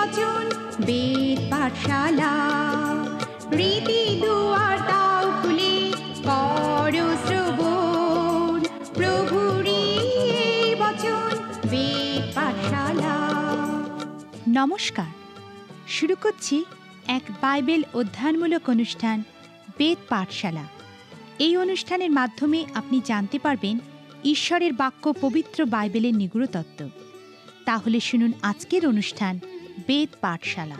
বচন বেদ পাঠশালা, রীতি দুয়ার দাও খুলে করো শ্রবণ, প্রভুরই এই বচন বেদ পাঠশালা। নমস্কার, শুরু করছি এক বাইবেল অধ্যয়নমূলক অনুষ্ঠান বেদ পাঠশালা। এই অনুষ্ঠানের মাধ্যমে আপনি জানতে পারবেন ঈশ্বরের বাক্য, পবিত্র বাইবেলের নিগূঢ় তত্ত্ব। তাহলে শুনুন আজকের অনুষ্ঠান বেদ পাঠশালা।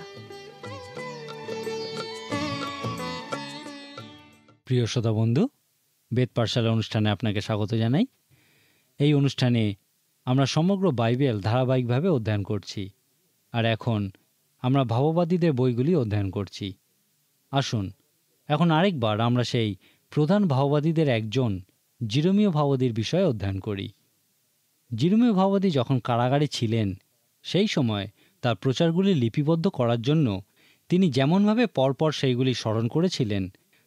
প্রিয় শ্রোতা বন্ধু, বেদ পাঠশালা অনুষ্ঠানে আপনাকে স্বাগত জানাই। এই অনুষ্ঠানে আমরা সমগ্র বাইবেল ধারাবাহিকভাবে অধ্যয়ন করছি, আর এখন আমরা ভাববাদীদের বইগুলি অধ্যয়ন করছি। আসুন এখন আরেকবার আমরা সেই প্রধান ভাববাদীদের একজন জিরমীয় ভাববাদীর বিষয়ে অধ্যয়ন করি। জিরমীয় ভাববাদী যখন কারাগারে ছিলেন, সেই সময় তার প্রচারগুলি লিপিবদ্ধ করার জন্য তিনি যেমনভাবে পরপর সেইগুলি স্মরণ করেছিলেন,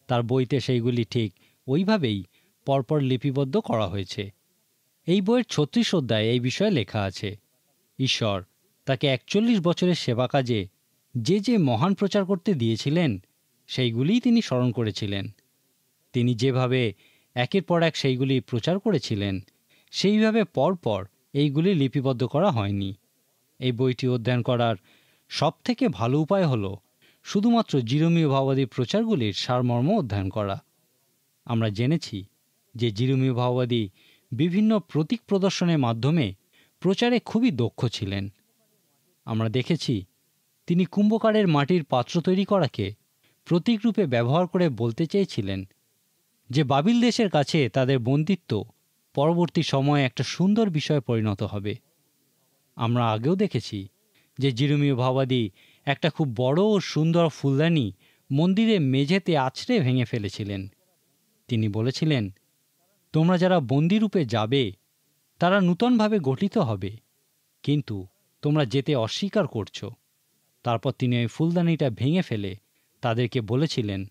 তার বইতে সেইগুলি ঠিক ওইভাবেই পরপর লিপিবদ্ধ করা হয়েছে। এই বইয়ের 36 অধ্যায়ে এই বিষয়ে লেখা আছে, ঈশ্বর তাকে 41 বছরের সেবা কাজে যে যে মহান প্রচার করতে দিয়েছিলেন, সেইগুলিই তিনি স্মরণ করেছিলেন। তিনি যেভাবে একের পর এক সেইগুলি প্রচার করেছিলেন, সেইভাবে পরপর এইগুলি লিপিবদ্ধ করা হয়নি। এই বইটি অধ্যয়ন করার সবথেকে ভালো উপায় হল শুধুমাত্র জিরমীয় ভাববাদীর প্রচারগুলির সারমর্ম অধ্যয়ন করা। আমরা জেনেছি যে জিরমীয় ভাববাদী বিভিন্ন প্রতীক প্রদর্শনের মাধ্যমে প্রচারে খুবই দক্ষ ছিলেন। আমরা দেখেছি তিনি কুম্ভকারের মাটির পাত্র তৈরি করাকে প্রতীকরূপে ব্যবহার করে বলতে চেয়েছিলেন যে বাবিল দেশের কাছে তাদের বন্দিত্ব পরবর্তী সময়ে একটা সুন্দর বিষয়ে পরিণত হবে। আমরা আগেও দেখেছি যে জিরমীয় ভাববাদী একটা খুব বড় ও সুন্দর ফুলদানি মন্দিরের মেঝেতে আছড়ে ভেঙে ফেলেছিলেন। তিনি বলেছিলেন, তোমরা যারা বন্দিরূপে যাবে তারা নূতনভাবে গঠিত হবে, কিন্তু তোমরা যেতে অস্বীকার করছো। তারপর তিনি ওই ফুলদানিটা ভেঙে ফেলে তাদেরকে বলেছিলেন,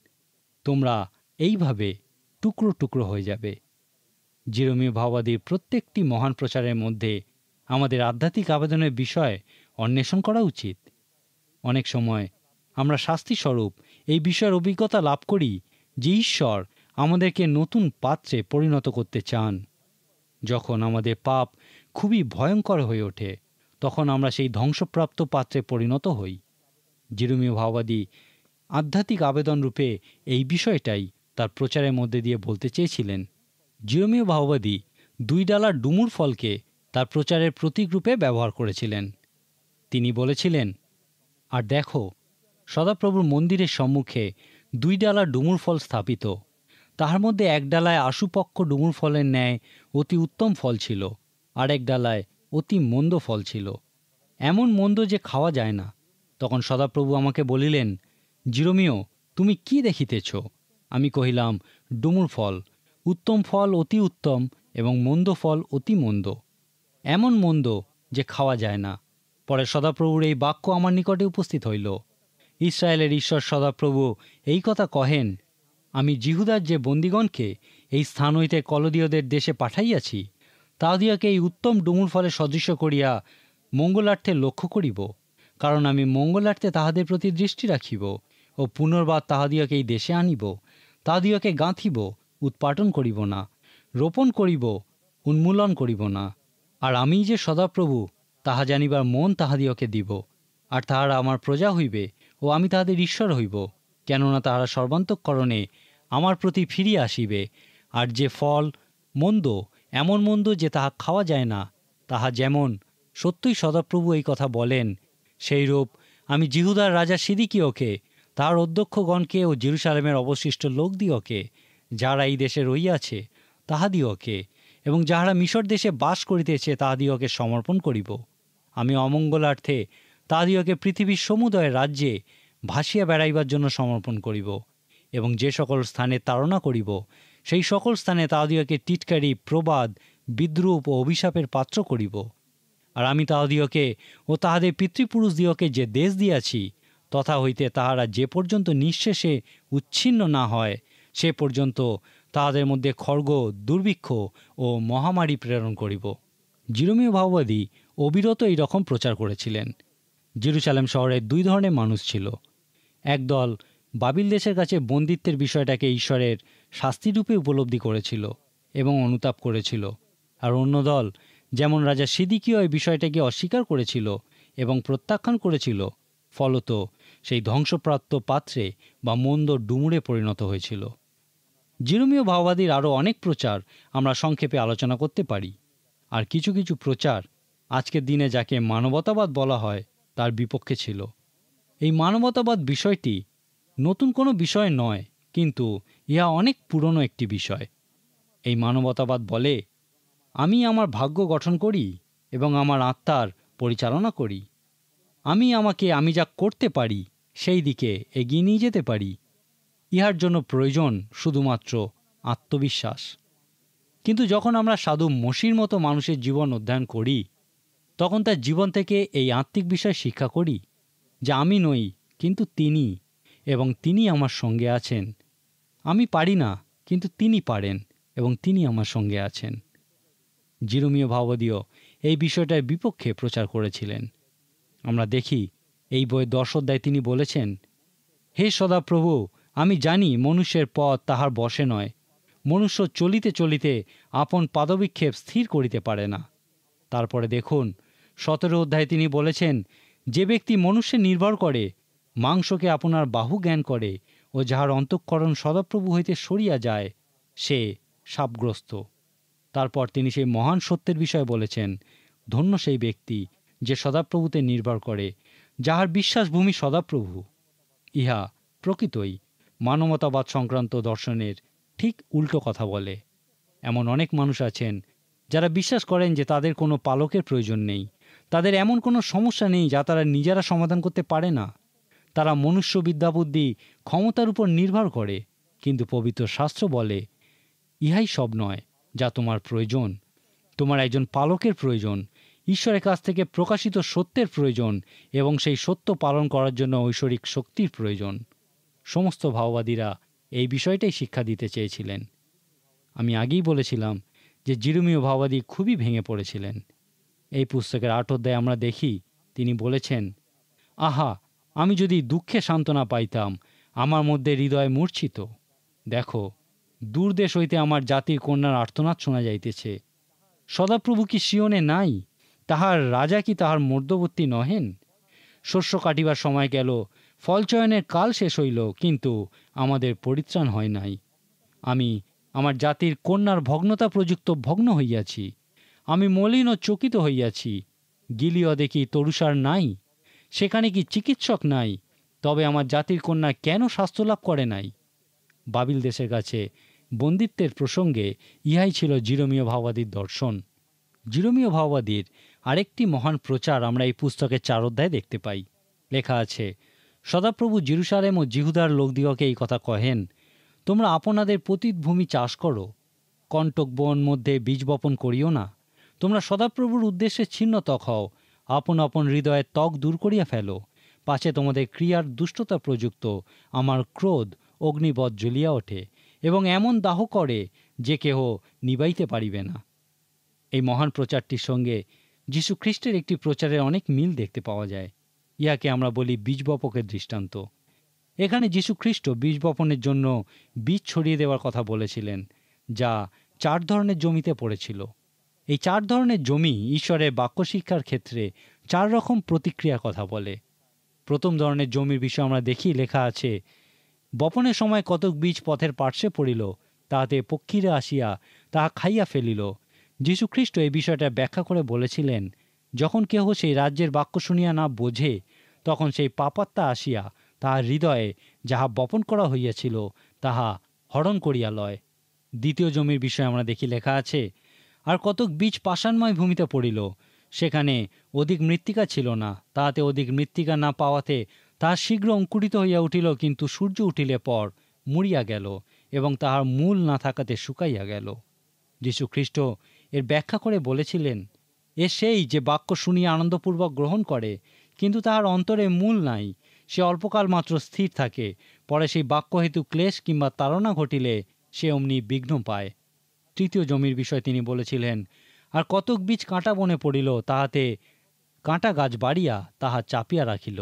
তোমরা এইভাবে টুকরো টুকরো হয়ে যাবে। জিরমীয় ভাববাদীর প্রত্যেকটি মহান প্রচারের মধ্যে আমাদের আধ্যাত্মিক আবেদনের বিষয় অন্বেষণ করা উচিত। অনেক সময় আমরা শাস্তিস্বরূপ এই বিষয়ের অভিজ্ঞতা লাভ করি যে ঈশ্বর আমাদেরকে নতুন পাত্রে পরিণত করতে চান। যখন আমাদের পাপ খুবই ভয়ঙ্কর হয়ে ওঠে, তখন আমরা সেই ধ্বংসপ্রাপ্ত পাত্রে পরিণত হই। জিরমীয় ভাববাদী আধ্যাত্মিক আবেদন রূপে এই বিষয়টাই তার প্রচারের মধ্যে দিয়ে বলতে চেয়েছিলেন। জিরমীয় ভাববাদী 2 ডালা ডুমুর ফলকে তার প্রচারের প্রতীক রূপে ব্যবহার করেছিলেন। তিনি বলেছিলেন, আর দেখো, সদাপ্রভুর মন্দিরের সম্মুখে 2 ডালা ডুমুর ফল স্থাপিত, তাহার মধ্যে 1 ডালায় আশুপক্ষ ডুমুর ফলের ন্যায় অতি উত্তম ফল ছিল, আর 1 ডালায় অতি মন্দ ফল ছিল, এমন মন্দ যে খাওয়া যায় না। তখন সদাপ্রভু আমাকে বলিলেন, জিরমীয়, তুমি কি দেখিতেছ? আমি কহিলাম, ডুমুর ফল, উত্তম ফল অতি উত্তম এবং মন্দ ফল অতি মন্দ, এমন মন্দ যে খাওয়া যায় না। পরে সদাপ্রভুর এই বাক্য আমার নিকটে উপস্থিত হইল। ইসরায়েলের ঈশ্বর সদাপ্রভু এই কথা কহেন, আমি জিহুদার যে বন্দীগণকে এই স্থান হইতে কলদীয়দের দেশে পাঠাইয়াছি, তাহাদিওকে এই উত্তম ডুমুর ফলে সদৃশ্য করিয়া মঙ্গলার্থে লক্ষ্য করিব, কারণ আমি মঙ্গলার্থে তাহাদের প্রতি দৃষ্টি রাখিব ও পুনর্বার তাহাদিওকে এই দেশে আনিব। তাহাদিওকে গাঁথিব, উৎপাটন করিব না, রোপণ করিব, উন্মূলন করিব না। আর আমি যে সদাপ্রভু তাহা জানিবার মন তাহাদিওকে দিব, আর তাহারা আমার প্রজা হইবে ও আমি তাহাদের ঈশ্বর হইব, কেননা তাহারা সর্বান্তঃকরণে আমার প্রতি ফিরিয়া আসিবে। আর যে ফল মন্দ, এমন মন্দ যে তাহা খাওয়া যায় না, তাহা যেমন সত্যই সদাপ্রভু এই কথা বলেন, সেইরূপ আমি জিহুদার রাজা সিদিকিওকে, তাহার অধ্যক্ষগণকে ও জেরুসালেমের অবশিষ্ট লোকদিওকে, যারা এই দেশে রইয়াছে তাহাদিওকে, এবং যাহারা মিশর দেশে বাস করিতেছে তাহাদিওকে সমর্পণ করিব। আমি অমঙ্গলার্থে তাহাদিওকে পৃথিবীর সমুদয় রাজ্যে ভাসিয়া বেড়াইবার জন্য সমর্পণ করিব, এবং যে সকল স্থানে তাড়না করিব, সেই সকল স্থানে তাহাদিওকে টিটকারি, প্রবাদ, বিদ্রূপ ও অভিশাপের পাত্র করিব। আর আমি তাহাদিওকে ও তাহাদের পিতৃপুরুষদিওকে যে দেশ দিয়াছি, তথা হইতে তাহারা যে পর্যন্ত নিঃশেষে উচ্ছিন্ন না হয়, সে পর্যন্ত তাহাদের মধ্যে খড়গ, দুর্ভিক্ষ ও মহামারী প্রেরণ করিব। জিরমীয় ভাববাদী অবিরত এই রকম প্রচার করেছিলেন। জেরুজালেম শহরে দুই ধরনের মানুষ ছিল। একদল বাবিল দেশের কাছে বন্দিত্বের বিষয়টাকে ঈশ্বরের শাস্তিরূপে উপলব্ধি করেছিল এবং অনুতাপ করেছিল, আর অন্য দল, যেমন রাজা সিদিকিয়া, এই বিষয়টাকে অস্বীকার করেছিল এবং প্রত্যাখ্যান করেছিল। ফলত সেই ধ্বংসপ্রাপ্ত পাত্রে বা মন্দ ডুমুরে পরিণত হয়েছিল। জিরোমীয় ভাওবাদীর আরও অনেক প্রচার আমরা সংক্ষেপে আলোচনা করতে পারি। আর কিছু কিছু প্রচার আজকের দিনে যাকে মানবতাবাদ বলা হয় তার বিপক্ষে ছিল। এই মানবতাবাদ বিষয়টি নতুন কোনো বিষয় নয়, কিন্তু ইহা অনেক পুরনো একটি বিষয়। এই মানবতাবাদ বলে, আমি আমার ভাগ্য গঠন করি এবং আমার আত্মার পরিচালনা করি। আমি যা করতে পারি সেই দিকে এগিয়ে নিয়ে যেতে পারি। ইহার জন্য প্রয়োজন শুধুমাত্র আত্মবিশ্বাস। কিন্তু যখন আমরা সাধু মসির মতো মানুষের জীবন অধ্যয়ন করি, তখন তার জীবন থেকে এই আত্মিক বিষয় শিক্ষা করি যে আমি নই, কিন্তু তিনি, এবং তিনি আমার সঙ্গে আছেন। আমি পারি না, কিন্তু তিনি পারেন এবং তিনি আমার সঙ্গে আছেন। জিরোমীয় ভাওবাদীও এই বিষয়টার বিপক্ষে প্রচার করেছিলেন। আমরা দেখি এই বইয়ের 10 অধ্যায়ে তিনি বলেছেন, হে সদাপ্রভু, আমি জানি মনুষ্যের পথ তাহার বশে নয়। মনুষ্য চলিতে চলিতে আপন পাদবিক্ষেপ স্থির করিতে পারে না। তারপরে দেখুন 17 অধ্যায়ে তিনি বলেছেন, যে ব্যক্তি মনুষ্যে নির্ভর করে, মাংসকে আপনার বাহু জ্ঞান করে ও যাহার অন্তঃকরণ সদাপ্রভু হইতে সরিয়া যায়, সে শাপগ্রস্ত। তারপর তিনি সেই মহান সত্যের বিষয়ে বলেছেন, ধন্য সেই ব্যক্তি যে সদাপ্রভুতে নির্ভর করে, যাহার বিশ্বাস ভূমি সদাপ্রভু। ইহা প্রকৃতই মানবতাবাদ সংক্রান্ত দর্শনের ঠিক উল্টো কথা বলে। এমন অনেক মানুষ আছেন যারা বিশ্বাস করেন যে তাদের কোনো পালকের প্রয়োজন নেই, তাদের এমন কোনো সমস্যা নেই যা তারা নিজেরা সমাধান করতে পারে না। তারা মনুষ্য বিদ্যাবুদ্ধি ক্ষমতার উপর নির্ভর করে, কিন্তু পবিত্র শাস্ত্র বলে, ইহাই সব নয় যা তোমার প্রয়োজন। তোমার একজন পালকের প্রয়োজন, ঈশ্বরের কাছ থেকে প্রকাশিত সত্যের প্রয়োজন, এবং সেই সত্য পালন করার জন্য ঐশ্বরিক শক্তির প্রয়োজন। সমস্ত ভাওবাদীরা এই বিষয়টাই শিক্ষা দিতে চেয়েছিলেন। আমি আগেই বলেছিলাম যে জিরোমীয় ভাওবাদী খুবই ভেঙে পড়েছিলেন। এই পুস্তকের 8 অধ্যায়ে আমরা দেখি তিনি বলেছেন, আহা, আমি যদি দুঃখে সান্ত্বনা পাইতাম, আমার মধ্যে হৃদয় মূর্ছিত। দেখো, দূরদেশ হইতে আমার জাতির কন্যার আর্তনাদ শোনা যাইতেছে। সদাপ্রভু কি সিয়নে নাই? তাহার রাজা কি তাহার মধ্যবর্তী নহেন? শস্য কাটিবার সময় গেল, ফল চয়নের কাল শেষ হইল, কিন্তু আমাদের পরিত্রাণ হয় নাই। আমি আমার জাতির কন্যার ভগ্নতা প্রযুক্ত ভগ্ন হইয়াছি। আমি মলিন ও চকিত হইয়াছি। গিলিয়দে কি তরুষার নাই? সেখানে কি চিকিৎসক নাই? তবে আমার জাতির কন্যা কেন স্বাস্থ্য লাভ করে নাই? বাবিল দেশের কাছে বন্দিত্বের প্রসঙ্গে ইহাই ছিল জিরোমীয় ভাওবাদীর দর্শন। জিরোমীয় ভাওবাদীর আরেকটি মহান প্রচার আমরা এই পুস্তকের 4 অধ্যায়ে দেখতে পাই। লেখা আছে, সদাপ্রভু জেরুজালেম ও জিহুদার লোকদিগকে এই কথা কহেন, তোমরা আপনাদের পতিত ভূমি চাষ করো, কণ্টক বন মধ্যে বীজ বপন করিও না। তোমরা সদাপ্রভুর উদ্দেশ্যে ছিন্নতক হও, আপন আপন হৃদয়ের ত্বক দূর করিয়া ফেলো, পাছে তোমাদের ক্রিয়ার দুষ্টতা প্রযুক্ত আমার ক্রোধ অগ্নিবৎ জ্বলিয়া ওঠে এবং এমন দাহ করে যে কেহ নিবাইতে পারিবে না। এই মহান প্রচারটির সঙ্গে যীশু খ্রিস্টের একটি প্রচারের অনেক মিল দেখতে পাওয়া যায়। ইহাকে আমরা বলি বীজ বপকের দৃষ্টান্ত। এখানে যীশু খ্রিস্ট বীজ বপনের জন্য বীজ ছড়িয়ে দেওয়ার কথা বলেছিলেন, যা 4 ধরনের জমিতে পড়েছিল। এই 4 ধরনের জমি ঈশ্বরের বাক্য শিক্ষার ক্ষেত্রে 4 রকম প্রতিক্রিয়ার কথা বলে। প্রথম ধরনের জমির বিষয়ে আমরা দেখি, লেখা আছে, বপনের সময় কতক বীজ পথের পার্শ্বে পড়িল, তাহাতে পক্ষীরা আসিয়া তাহা খাইয়া ফেলিল। যীশু খ্রিস্ট এই বিষয়টা ব্যাখ্যা করে বলেছিলেন, যখন কেহ সেই রাজ্যের বাক্য শুনিয়া না বোঝে, তখন সেই পাপাত্মা আসিয়া তাহার হৃদয়ে যাহা বপন করা হইয়াছিল তাহা হরণ করিয়া লয়। দ্বিতীয় জমির বিষয়ে আমরা দেখি, লেখা আছে, আর কতক বীজ পাষাণময় ভূমিতে পড়িল, সেখানে অধিক মৃত্তিকা ছিল না, তাহাতে অধিক মৃত্তিকা না পাওয়াতে তাহা শীঘ্র অঙ্কুরিত হইয়া উঠিল, কিন্তু সূর্য উঠিলে পর মুড়িয়া গেল এবং তাহার মূল না থাকাতে শুকাইয়া গেল। যীশু খ্রিস্ট এর ব্যাখ্যা করে বলেছিলেন, এ সেই যে বাক্য শুনিয়া আনন্দপূর্বক গ্রহণ করে, কিন্তু তাহার অন্তরে মূল নাই। সে অল্পকাল মাত্র স্থির থাকে, পরে সেই বাক্য হেতু ক্লেশ কিংবা তাড়না ঘটিলে সে অমনি বিঘ্ন পায়। তৃতীয় জমির বিষয় তিনি বলেছিলেন, আর কতক বীজ কাঁটা বনে পড়িল, তাহাতে কাঁটা গাছ বাড়িয়া তাহা চাপিয়া রাখিল।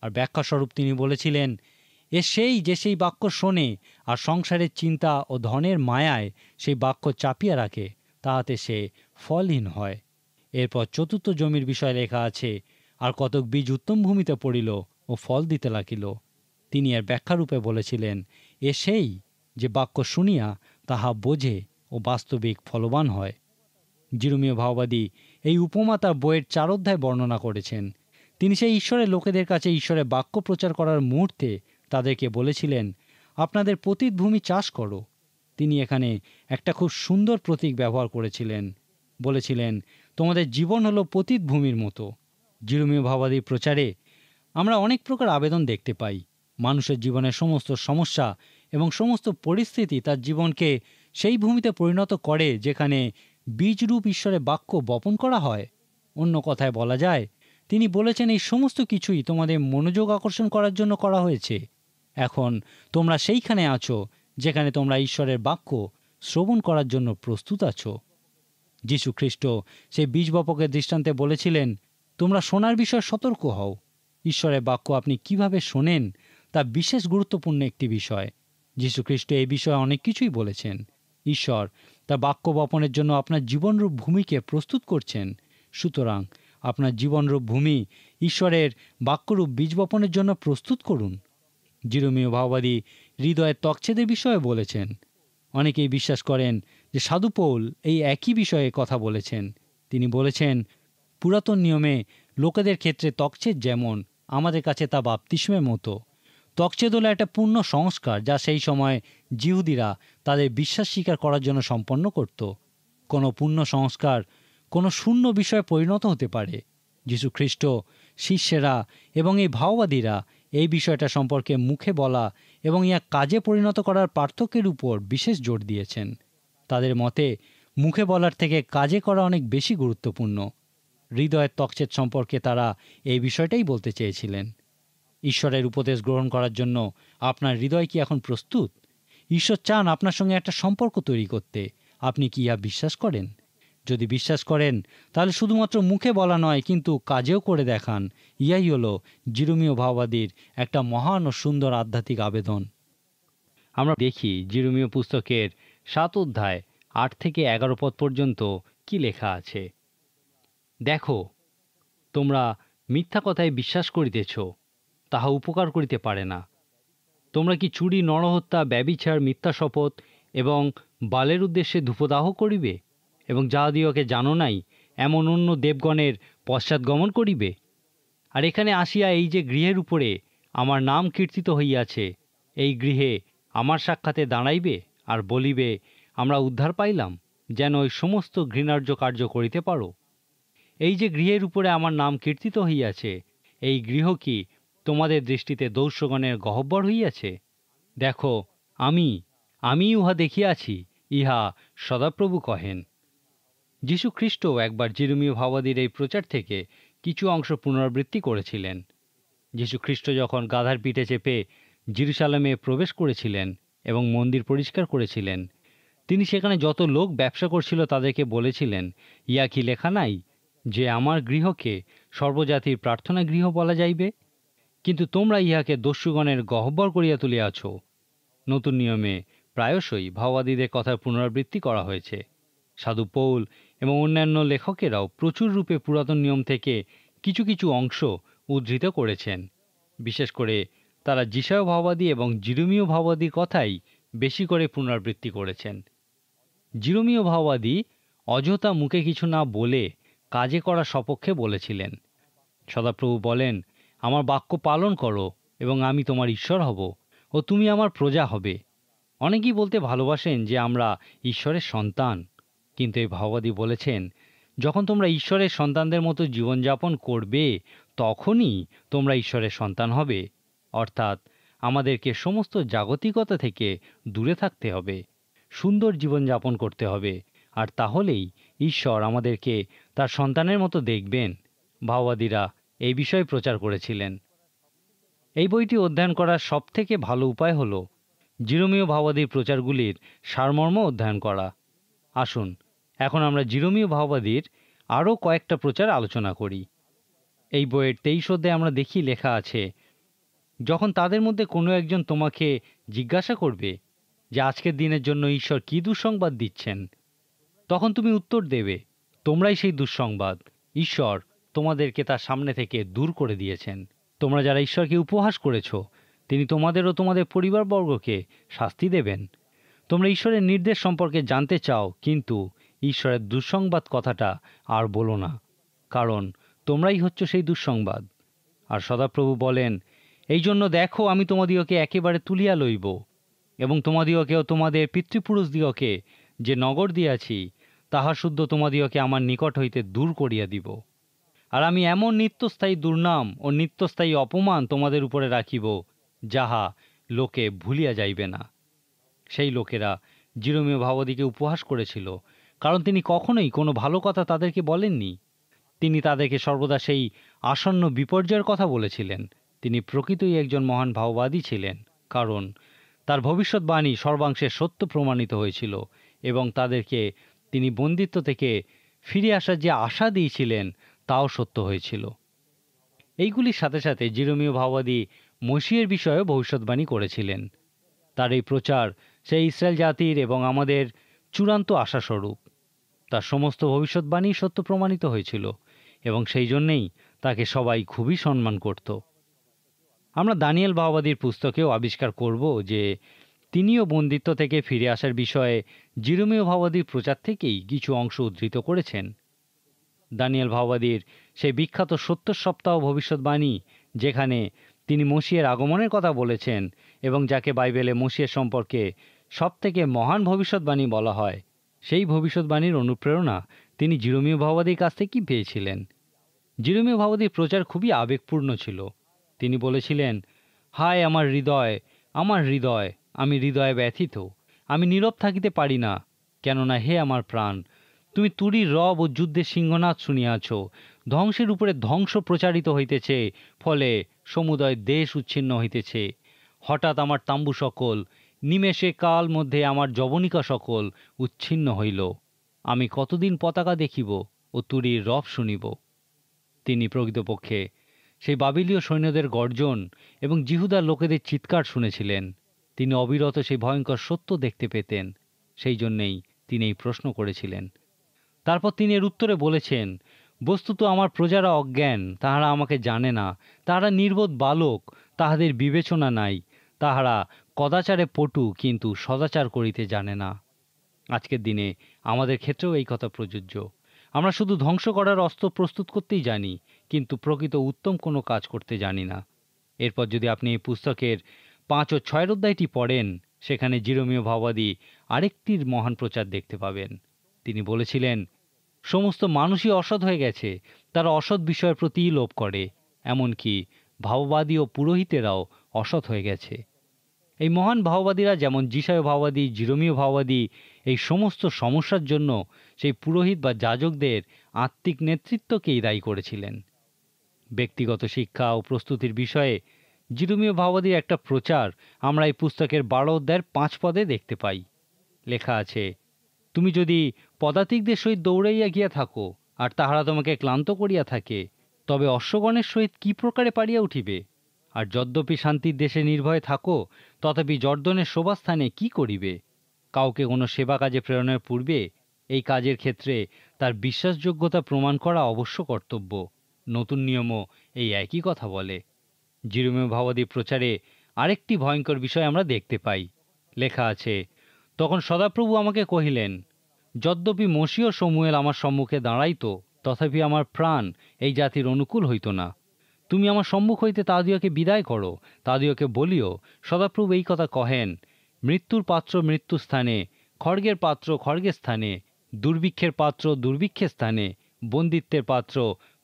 আর ব্যাখ্যাস্বরূপ তিনি বলেছিলেন, এ সেই যে সেই বাক্য শোনে আর সংসারের চিন্তা ও ধনের মায়ায় সেই বাক্য চাপিয়া রাখে, তাহাতে সে ফলহীন হয়। এরপর চতুর্থ জমির বিষয় লেখা আছে, আর কতক বীজ উত্তম ভূমিতে পড়িল ও ফল দিতে লাগিল। তিনি এর ব্যাখ্যারূপে বলেছিলেন, এ সেই যে বাক্য শুনিয়া তাহা বোঝে ও বাস্তবিক ফলবান হয়। জিরোমীয় ভাওবাদী এই উপমা তার বইয়ের 4 অধ্যায় বর্ণনা করেছেন। তিনি সেই ঈশ্বরের লোকেদের কাছে ঈশ্বরের বাক্য প্রচার করার মুহূর্তে তাদেরকে বলেছিলেন, আপনাদের পতিত ভূমি চাষ করো। তিনি এখানে একটা খুব সুন্দর প্রতীক ব্যবহার করেছিলেন। বলেছিলেন, তোমাদের জীবন হলো পতিত ভূমির মতো। জিরোমীয় ভাওবাদীর প্রচারে আমরা অনেক প্রকার আবেদন দেখতে পাই। মানুষের জীবনের সমস্ত সমস্যা এবং সমস্ত পরিস্থিতি তার জীবনকে সেই ভূমিতে পরিণত করে যেখানে বীজরূপ ঈশ্বরের বাক্য বপন করা হয়। অন্য কথায় বলা যায়, তিনি বলেছেন এই সমস্ত কিছুই তোমাদের মনোযোগ আকর্ষণ করার জন্য করা হয়েছে। এখন তোমরা সেইখানে আছো যেখানে তোমরা ঈশ্বরের বাক্য শ্রবণ করার জন্য প্রস্তুত আছো। যীশু খ্রিস্ট সেই বীজ বপকের দৃষ্টান্তে বলেছিলেন, তোমরা শোনার বিষয়ে সতর্ক হও। ঈশ্বরের বাক্য আপনি কিভাবে শোনেন তা বিশেষ গুরুত্বপূর্ণ একটি বিষয়। যীশু খ্রিস্ট এই বিষয়ে অনেক কিছুই বলেছেন। ঈশ্বর তার বাক্য বপনের জন্য আপনার জীবনরূপ ভূমিকে প্রস্তুত করছেন। সুতরাং আপনার জীবনরূপ ভূমি ঈশ্বরের বাক্যরূপ বীজ বপনের জন্য প্রস্তুত করুন। জিরোমীয় ভাওবাদী হৃদয়ের ত্বকছেদের বিষয়ে বলেছেন। অনেকেই বিশ্বাস করেন যে সাধু পৌল এই একই বিষয়ে কথা বলেছেন। তিনি বলেছেন, পুরাতন নিয়মে লোকেদের ক্ষেত্রে ত্বকছেদ যেমন, আমাদের কাছে তা বাপ্তিস্মের মতো। ত্বকছেদ হলো একটা পূর্ণ সংস্কার যা সেই সময় জিহুদিরা তাদের বিশ্বাস স্বীকার করার জন্য সম্পন্ন করত। কোনো পূর্ণ সংস্কার কোনো শূন্য বিষয়ে পরিণত হতে পারে। যীশু খ্রিস্ট, শিষ্যেরা এবং এই ভাওবাদীরা এই বিষয়টা সম্পর্কে মুখে বলা এবং ইয়া কাজে পরিণত করার পার্থক্যের উপর বিশেষ জোর দিয়েছেন। তাদের মতে মুখে বলার থেকে কাজে করা অনেক বেশি গুরুত্বপূর্ণ। হৃদয়ের ত্বকছেদ সম্পর্কে তারা এই বিষয়টাই বলতে চেয়েছিলেন। ঈশ্বরের উপদেশ গ্রহণ করার জন্য আপনার হৃদয় কি এখন প্রস্তুত? ঈশ্বর চান আপনার সঙ্গে একটা সম্পর্ক তৈরি করতে। আপনি কি ইহা বিশ্বাস করেন? যদি বিশ্বাস করেন তাহলে শুধুমাত্র মুখে বলা নয়, কিন্তু কাজেও করে দেখান। ইহাই হলো জিরোমীয় ভাওবাদীর একটা মহান ও সুন্দর আধ্যাত্মিক আবেদন। আমরা দেখি জিরোমীয় পুস্তকের 7 অধ্যায় 8 থেকে 11 পদ পর্যন্ত কি লেখা আছে। দেখো, তোমরা মিথ্যা কথায় বিশ্বাস করিতেছ, তাহা উপকার করিতে পারে না। তোমরা কি চুরি, নরহত্যা, ব্যভিচার, মিথ্যা শপথ এবং বালের উদ্দেশ্যে ধূপদাহ করিবে এবং যাহাদিওকে জানো নাই এমন অন্য দেবগণের পশ্চাৎগমন করিবে? আর এখানে আসিয়া এই যে গৃহের উপরে আমার নাম কীর্তিত হইয়াছে, এই গৃহে আমার সাক্ষাতে দাঁড়াইবে আর বলিবে, আমরা উদ্ধার পাইলাম, যেন ওই সমস্ত ঘৃণার্য কার্য করিতে পারো। এই যে গৃহের উপরে আমার নাম কীর্তিত হইয়াছে, এই গৃহ কি তোমাদের দৃষ্টিতে দস্যুগণের গহ্বর হইয়াছে? দেখো, আমি উহা দেখিয়াছি, ইহা সদাপ্রভু কহেন। যীশু খ্রিস্ট একবার জিরোমীয় ভাওবাদীর এই প্রচার থেকে কিছু অংশ পুনরাবৃত্তি করেছিলেন। যীশু খ্রিস্ট যখন গাধার পিঠে চেপে জেরুজালেমে প্রবেশ করেছিলেন এবং মন্দির পরিষ্কার করেছিলেন, তিনি সেখানে যত লোক ব্যবসা করছিল তাদেরকে বলেছিলেন, ইয়া কি লেখা নাই যে আমার গৃহকে সর্বজাতির প্রার্থনা গৃহ বলা যাইবে? কিন্তু তোমরা ইহাকে দস্যুগণের গহ্বর করিয়া তুলিয়াছ। নতুন নিয়মে প্রায়শই ভাওবাদীদের কথার পুনরাবৃত্তি করা হয়েছে। সাধু পৌল এবং অন্যান্য লেখকেরাও প্রচুর রূপে পুরাতন নিয়ম থেকে কিছু কিছু অংশ উদ্ধৃত করেছেন। বিশেষ করে তারা যিশায় ভাওবাদী এবং জিরোমীয় ভাওবাদীর কথাই বেশি করে পুনরাবৃত্তি করেছেন। জিরোমীয় ভাওবাদী অযথা মুখে কিছু না বলে কাজে করা সপক্ষে বলেছিলেন। সদাপ্রভু বলেন, আমার বাক্য পালন করো এবং আমি তোমার ঈশ্বর হব ও তুমি আমার প্রজা হবে। অনেকেই বলতে ভালোবাসেন যে আমরা ঈশ্বরের সন্তান, কিন্তু এই ভাওবাদী বলেছেন, যখন তোমরা ঈশ্বরের সন্তানদের মতো জীবনযাপন করবে তখনই তোমরা ঈশ্বরের সন্তান হবে। অর্থাৎ আমাদেরকে সমস্ত জাগতিকতা থেকে দূরে থাকতে হবে, সুন্দর জীবনযাপন করতে হবে, আর তাহলেই ঈশ্বর আমাদেরকে তার সন্তানের মতো দেখবেন। ভাওবাদীরা এই বিষয়ে প্রচার করেছিলেন। এই বইটি অধ্যয়ন করার সবথেকে ভালো উপায় হল জিরোমীয় ভাওবাদীর প্রচারগুলির সারমর্ম অধ্যয়ন করা। আসুন এখন আমরা জিরোমীয় ভাওবাদীর আরও কয়েকটা প্রচার আলোচনা করি। এই বইয়ের 23 অধ্যায়ে আমরা দেখি লেখা আছে, যখন তাদের মধ্যে কোনো একজন তোমাকে জিজ্ঞাসা করবে যে আজকের দিনের জন্য ঈশ্বর কী দুঃসংবাদ দিচ্ছেন, তখন তুমি উত্তর দেবে, তোমরাই সেই দুঃসংবাদ, ঈশ্বর তোমাদেরকে তার সামনে থেকে দূর করে দিয়েছেন। তোমরা যারা ঈশ্বরকে উপহাস করেছ, তিনি তোমাদের ও তোমাদের পরিবারবর্গকে শাস্তি দেবেন। তোমরা ঈশ্বরের নির্দেশ সম্পর্কে জানতে চাও, কিন্তু ঈশ্বরের দুঃসংবাদ কথাটা আর বলো না, কারণ তোমরাই হচ্ছ সেই দুঃসংবাদ। আর সদাপ্রভু বলেন, এই জন্য দেখো, আমি তোমাদিগকে একেবারে তুলিয়া লইব, এবং তোমাদিগকেও তোমাদের পিতৃপুরুষদিগকে যে নগর দিয়াছি, তাহা শুদ্ধ তোমাদিগকে আমার নিকট হইতে দূর করিয়া দিব। আর আমি এমন নিত্যস্থায়ী দুর্নাম ও নিত্যস্থায়ী অপমান তোমাদের উপরে রাখিব, যাহা লোকে ভুলিয়া যাইবে না। সেই লোকেরা জিরোমীয় ভাবাদিকে উপহাস করেছিল, কারণ তিনি কখনোই কোনো ভালো কথা তাদেরকে বলেননি। তিনি তাদেরকে সর্বদা সেই আসন্ন বিপর্যয়ের কথা বলেছিলেন। তিনি প্রকৃতই একজন মহান ভাববাদী ছিলেন, কারণ তার ভবিষ্যৎবাণী সর্বাংশে সত্য প্রমাণিত হয়েছিল, এবং তাদেরকে তিনি বন্দিত্ব থেকে ফিরে আসার যে আশা দিয়েছিলেন তাও সত্য হয়েছিল। এইগুলির সাথে সাথে জিরোমীয় ভাববাদী মসিহের বিষয়েও ভবিষ্যৎবাণী করেছিলেন। তার এই প্রচার সেই ইসরায়েল জাতির এবং আমাদের চূড়ান্ত আশাস্বরূপ। তার সমস্ত ভবিষ্যৎবাণী সত্য প্রমাণিত হয়েছিল, এবং সেই জন্যেই তাকে সবাই খুবই সম্মান করত। আমরা দানিয়েল ভাববাদীর পুস্তকেও আবিষ্কার করব যে তিনিও বন্দিত্ব থেকে ফিরে আসার বিষয়ে জিরোমীয় ভাববাদীর প্রচার থেকেই কিছু অংশ উদ্ধৃত করেছেন। দানিয়েল ভাববাদীর সেই বিখ্যাত 70 সপ্তাহ ভবিষ্যৎবাণী, যেখানে তিনি মসিহের আগমনের কথা বলেছেন এবং যাকে বাইবেলে মসিহের সম্পর্কে সবথেকে মহান ভবিষ্যৎবাণী বলা হয়, সেই ভবিষ্যৎবাণীর অনুপ্রেরণা তিনি জিরোমীয় ভাববাদীর কাছ থেকেই পেয়েছিলেন। জিরোমীয় ভাববাদীর প্রচার খুবই আবেগপূর্ণ ছিল। তিনি বলেছিলেন, হায় আমার হৃদয়, আমার হৃদয়, আমি হৃদয়ে ব্যথিত, আমি নীরব থাকিতে পারি না, কেননা হে আমার প্রাণ, তুমি তুরীর রব ও যুদ্ধের সিংহনাদ শুনিয়াছ। ধ্বংসের উপরে ধ্বংস প্রচারিত হইতেছে, ফলে সমুদয় দেশ উচ্ছিন্ন হইতেছে। হঠাৎ আমার তাম্বু সকল, নিমেষে কাল মধ্যে আমার যবনিকা সকল উচ্ছিন্ন হইল। আমি কতদিন পতাকা দেখিব ও তুরীর রব শুনিব। তিনি প্রকৃতপক্ষে সেই বাবিলীয় সৈন্যদের গর্জন এবং জিহুদার লোকেদের চিৎকার শুনেছিলেন। তিনি অবিরত সেই ভয়ঙ্কর সত্য দেখতে পেতেন, সেই জন্যেই তিনি এই প্রশ্ন করেছিলেন। তারপর তিনি এর উত্তরে বলেছেন, বস্তুত আমার প্রজারা অজ্ঞান, তাহারা আমাকে জানে না, তাহারা নির্বোধ বালক, তাহাদের বিবেচনা নাই, তাহারা কদাচারে পটু, কিন্তু সদাচার করিতে জানে না। আজকের দিনে আমাদের ক্ষেত্রেও এই কথা প্রযোজ্য। আমরা শুধু ধ্বংস করার অস্ত্র প্রস্তুত করতেই জানি, কিন্তু প্রকৃত উত্তম কোনো কাজ করতে জানি না। এরপর যদি আপনি এই পুস্তকের 5 ও 6 অধ্যায়টি পড়েন, সেখানে জিরোমীয় ভাববাদী আরেকটির মহান প্রচার দেখতে পাবেন। তিনি বলেছিলেন, সমস্ত মানুষই অসৎ হয়ে গেছে, তারা অসৎ বিষয়ের প্রতিই লোভ করে, এমনকি ভাববাদী ও পুরোহিতেরাও অসৎ হয়ে গেছে। এই মহান ভাববাদীরা যেমন যিশায় ভাববাদী, জিরোমীয় ভাববাদী, এই সমস্ত সমস্যার জন্য সেই পুরোহিত বা যাজকদের আত্মিক নেতৃত্বকেই দায়ী করেছিলেন। ব্যক্তিগত শিক্ষা ও প্রস্তুতির বিষয়ে জিরোমীয় ভাববাদীর একটা প্রচার আমরা এই পুস্তকের 12 অধ্যায়ের 5 পদে দেখতে পাই। লেখা আছে, তুমি যদি পদাতিকদের সহিত দৌড়াইয়া গিয়া থাকো, আর তাহারা তোমাকে ক্লান্ত করিয়া থাকে, তবে অশ্বগণের সহিত কি প্রকারে পারিয়া উঠিবে? আর যদ্যপি শান্তির দেশে নির্ভয়ে থাকো, তথাপি জর্দনের শোভাস্থানে কি করিবে? কাউকে কোনো সেবা কাজে প্রেরণের পূর্বে এই কাজের ক্ষেত্রে তার বিশ্বাসযোগ্যতা প্রমাণ করা অবশ্য কর্তব্য। নতুন নিয়মও এই একই কথা বলে। জিরোমীয় ভাববাদী প্রচারে আরেকটি ভয়ঙ্কর বিষয় আমরা দেখতে পাই। লেখা আছে, তখন সদাপ্রভু আমাকে কহিলেন, যদ্যপি মসীহ সমুয়েল আমার সম্মুখে দাঁড়াইত, তথাপি আমার প্রাণ এই জাতির অনুকূল হইত না। তুমি আমার সম্মুখ হইতে তাহাদিওকে বিদায় করো, তাহাদিওকে বলিও, সদাপ্রভু এই কথা কহেন, মৃত্যুর পাত্র মৃত্যু স্থানে, খড়গের পাত্র খড়গের স্থানে, দুর্ভিক্ষের পাত্র দুর্ভিক্ষের স্থানে, বন্দিত্বের পাত্র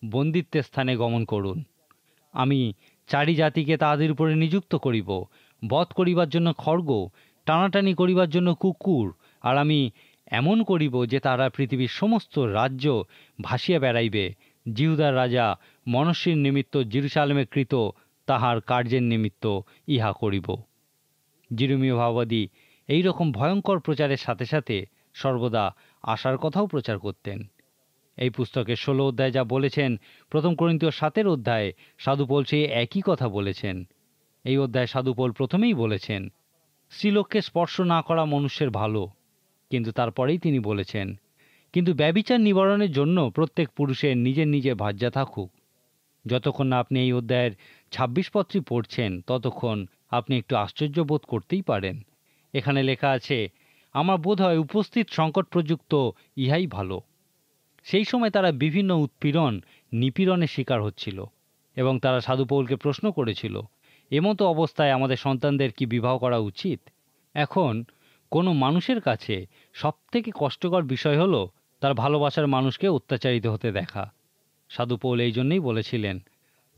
বন্দিত্বের স্থানে গমন করুন। আমি 4 জাতিকে তাহাদের উপরে নিযুক্ত করিব, বধ করিবার জন্য খড়গ, টানাটানি করিবার জন্য কুকুর, আর আমি এমন করিব যে তারা পৃথিবীর সমস্ত রাজ্য ভাসিয়া বেড়াইবে। জিহুদার রাজা মনস্বীর নিমিত্ত জেরুজালেমে কৃত তাহার কার্যের নিমিত্ত ইহা করিব। জিরোমীয় ভাববাদী এইরকম ভয়ঙ্কর প্রচারের সাথে সাথে সর্বদা আশার কথাও প্রচার করতেন। এই পুস্তকের 16 অধ্যায়ে যা বলেছেন, 1 করিন্থীয় 7 অধ্যায়ে সাধু পৌল সেই একই কথা বলেছেন। এই অধ্যায়ে সাধু পৌল প্রথমেই বলেছেন স্ত্রীলোককে স্পর্শ না করা মনুষ্যের ভালো, কিন্তু তারপরেই তিনি বলেছেন কিন্তু ব্যভিচার নিবারণের জন্য প্রত্যেক পুরুষের নিজের নিজের ভার্যা থাকুক। যতক্ষণ না আপনি এই অধ্যায়ের 26 পত্রটি পড়ছেন ততক্ষণ আপনি একটু আশ্চর্য বোধ করতেই পারেন। এখানে লেখা আছে, আমার বোধ হয় উপস্থিত সংকট প্রযুক্ত ইহাই ভালো। সেই সময় তারা বিভিন্ন উৎপীড়ন নিপীড়নের শিকার হচ্ছিল এবং তারা সাধু পৌলকে প্রশ্ন করেছিল, এমতো অবস্থায় আমাদের সন্তানদের কি বিবাহ করা উচিত? এখন কোনো মানুষের কাছে সবথেকে কষ্টকর বিষয় হলো তার ভালোবাসার মানুষকে অত্যাচারিত হতে দেখা। সাধু পৌল এই জন্যই বলেছিলেন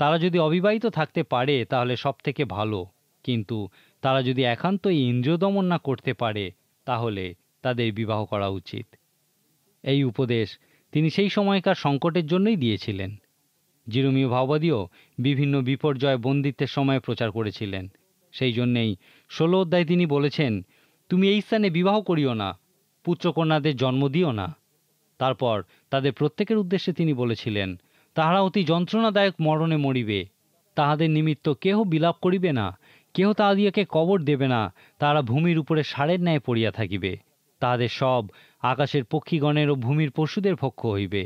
তারা যদি অবিবাহিত থাকতে পারে তাহলে সব থেকে ভালো, কিন্তু তারা যদি একান্তই ইন্দ্রিয় দমন না করতে পারে তাহলে তাদের বিবাহ করা উচিত। এই উপদেশ তিনি সেই সময়কার সংকটের জন্যই দিয়েছিলেন। জিরোমীয় ভাওবাদীও বিভিন্ন বিপর্যয় বন্দিত্বের সময় প্রচার করেছিলেন। সেই জন্যেই 16 অধ্যায়ে তিনি বলেছেন, তুমি এই স্থানে বিবাহ করিও না, পুত্রকন্যাদের জন্ম দিও না। তারপর তাদের প্রত্যেকের উদ্দেশ্যে তিনি বলেছিলেন, তাহারা অতি যন্ত্রণাদায়ক মরণে মরিবে, তাহাদের নিমিত্ত কেহ বিলাপ করিবে না, কেহ তাহাদিয়াকে কবর দেবে না, তাহারা ভূমির উপরে ষাঁড়ের ন্যায় পড়িয়া থাকিবে, তাহাদের সব আকাশের পক্ষীগণের ও ভূমির পশুদের ভক্ষ হইবে।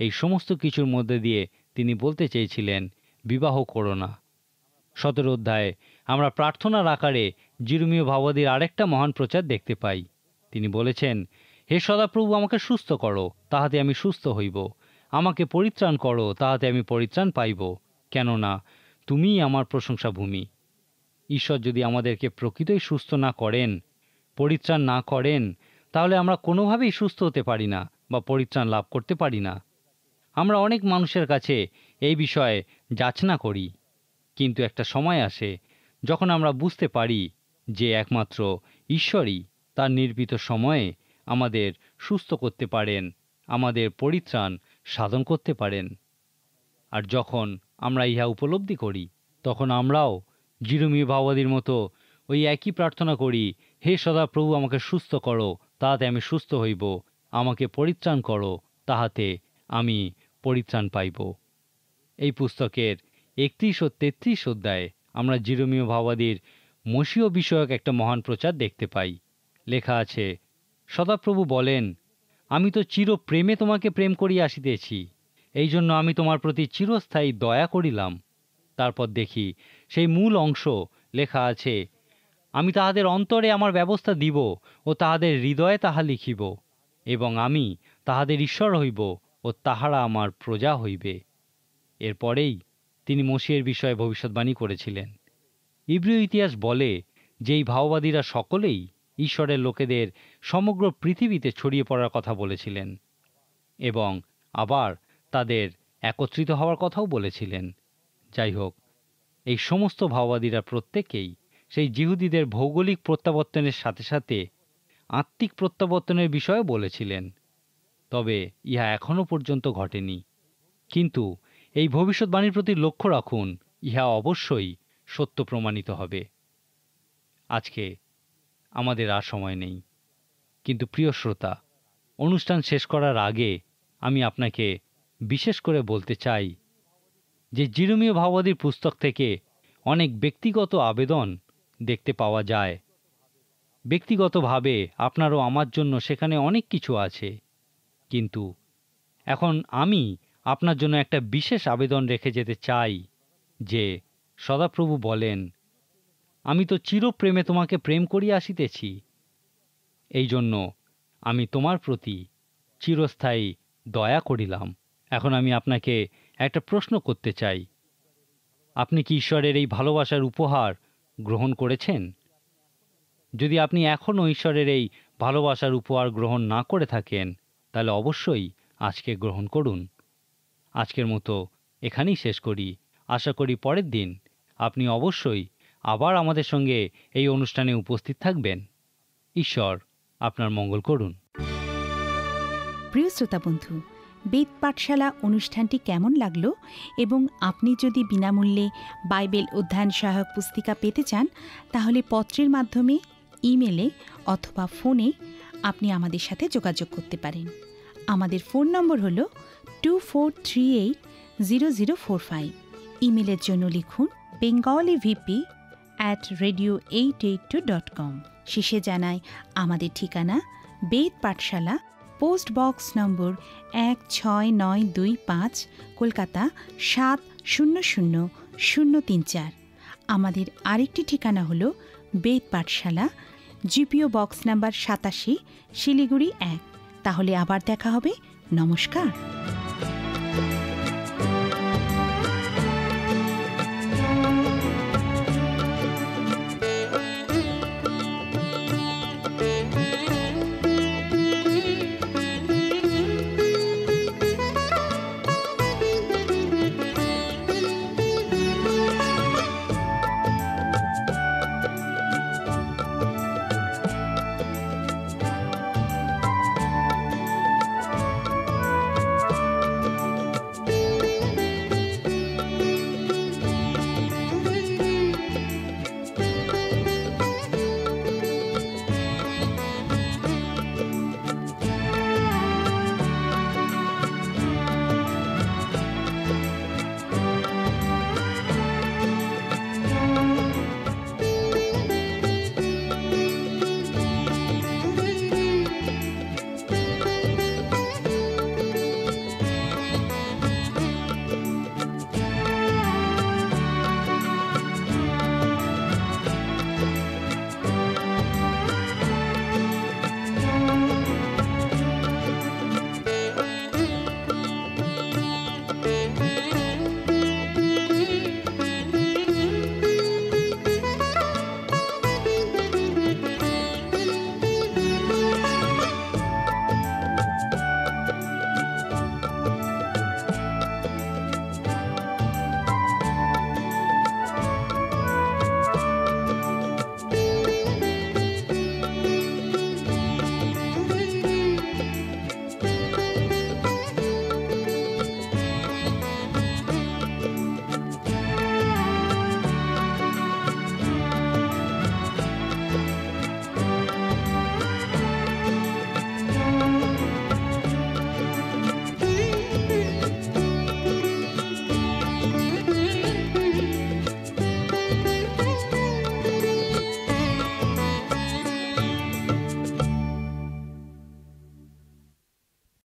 এই সমস্ত কিছুর মধ্যে দিয়ে তিনি বলতে চেয়েছিলেন বিবাহ করো না। 17 অধ্যায়ে আমরা প্রার্থনার আকারে জিরোমীয় ভাওবাদীর আরেকটা মহান প্রচার দেখতে পাই। তিনি বলেছেন, হে সদাপ্রভু, আমাকে সুস্থ করো, তাহাতে আমি সুস্থ হইব, আমাকে পরিত্রাণ করো, তাহাতে আমি পরিত্রাণ পাইব, কেননা তুমিই আমার প্রশংসা ভূমি। ঈশ্বর যদি আমাদেরকে প্রকৃতই সুস্থ না করেন, পরিত্রাণ না করেন, তাহলে আমরা কোনোভাবেই সুস্থ হতে পারি না বা পরিত্রাণ লাভ করতে পারি না। আমরা অনেক মানুষের কাছে এই বিষয়ে যাচনা করি, কিন্তু একটা সময় আসে যখন আমরা বুঝতে পারি যে একমাত্র ঈশ্বরই তার নির্মিত সময়ে আমাদের সুস্থ করতে পারেন, আমাদের পরিত্রাণ সাধন করতে পারেন। আর যখন আমরা ইহা উপলব্ধি করি তখন আমরাও জিরোমীয় ভাওবাদীর মতো ওই একই প্রার্থনা করি, হে সদাপ্রভু, আমাকে সুস্থ করো, তাহাতে আমি সুস্থ হইব, আমাকে পরিত্রাণ করো, তাহাতে আমি পরিত্রাণ পাইব। এই পুস্তকের 31 ও 33 অধ্যায়ে আমরা জিরোমীয় ভাওবাদীর মসীহ বিষয়ক একটা মহান প্রচার দেখতে পাই। লেখা আছে, সদাপ্রভু বলেন, আমি তো চির প্রেমে তোমাকে প্রেম করিয়া আসিতেছি, এই জন্য আমি তোমার প্রতি চিরস্থায়ী দয়া করিলাম। তারপর দেখি সেই মূল অংশ লেখা আছে, আমি তাহাদের অন্তরে আমার ব্যবস্থা দিব ও তাহাদের হৃদয়ে তাহা লিখিব, এবং আমি তাহাদের ঈশ্বর হইব ও তাহারা আমার প্রজা হইবে। এরপরেই তিনি মসীহের বিষয়ে ভবিষ্যৎবাণী করেছিলেন। ইব্রিয় ইতিহাস বলে যে এই ভাওবাদীরা সকলেই ঈশ্বরের লোকেদের সমগ্র পৃথিবীতে ছড়িয়ে পড়ার কথা বলেছিলেন এবং আবার তাদের একত্রিত হওয়ার কথাও বলেছিলেন। যাই হোক, এই সমস্ত ভাওবাদীরা প্রত্যেকেই সেই জিহুদীদের ভৌগোলিক প্রত্যাবর্তনের সাথে সাথে আত্মিক প্রত্যাবর্তনের বিষয়ে বলেছিলেন। তবে ইহা এখনও পর্যন্ত ঘটেনি, কিন্তু এই ভবিষ্যৎবাণীর প্রতি লক্ষ্য রাখুন, ইহা অবশ্যই সত্য প্রমাণিত হবে। আজকে আমাদের আর সময় নেই, কিন্তু প্রিয় শ্রোতা, অনুষ্ঠান শেষ করার আগে আমি আপনাকে বিশেষ করে বলতে চাই যে জিরোমীয় ভাওবাদীর পুস্তক থেকে অনেক ব্যক্তিগত আবেদন দেখতে পাওয়া যায়। ব্যক্তিগতভাবে আপনারও আমার জন্য সেখানে অনেক কিছু আছে, কিন্তু এখন আমি আপনার জন্য একটা বিশেষ আবেদন রেখে যেতে চাই যে সদাপ্রভু বলেন, আমি তো চিরপ্রেমে তোমাকে প্রেম করিয়া আসিতেছি, এই জন্য আমি তোমার প্রতি চিরস্থায়ী দয়া করিলাম। এখন আমি আপনাকে একটা প্রশ্ন করতে চাই, আপনি কি ঈশ্বরের এই ভালোবাসার উপহার গ্রহণ করেছেন? যদি আপনি এখনও ঈশ্বরের এই ভালোবাসার উপহার গ্রহণ না করে থাকেন, তাহলে অবশ্যই আজকে গ্রহণ করুন। আজকের মতো এখানেই শেষ করি। আশা করি পরের দিন আপনি অবশ্যই আবার আমাদের সঙ্গে এই অনুষ্ঠানে উপস্থিত থাকবেন। ঈশ্বর আপনার মঙ্গল করুন। প্রিয় শ্রোতা বন্ধু, বেদ পাঠশালা অনুষ্ঠানটি কেমন লাগলো এবং আপনি যদি বিনামূল্যে বাইবেল অধ্যয়ন সহায়ক পুস্তিকা পেতে চান, তাহলে পত্রের মাধ্যমে, ইমেলে অথবা ফোনে আপনি আমাদের সাথে যোগাযোগ করতে পারেন। আমাদের ফোন নম্বর হল 24380045। ইমেলের জন্য লিখুন bengalivp@radio882.com। শেষে জানাই আমাদের ঠিকানা বেদ পাঠশালা, পোস্ট বক্স নম্বর 16925, কলকাতা 700034। আমাদের আরেকটি ঠিকানা হলো বেদ পাঠশালা, জিপিও বক্স নাম্বার 87, শিলিগুড়ি 1। তাহলে আবার দেখা হবে। নমস্কার।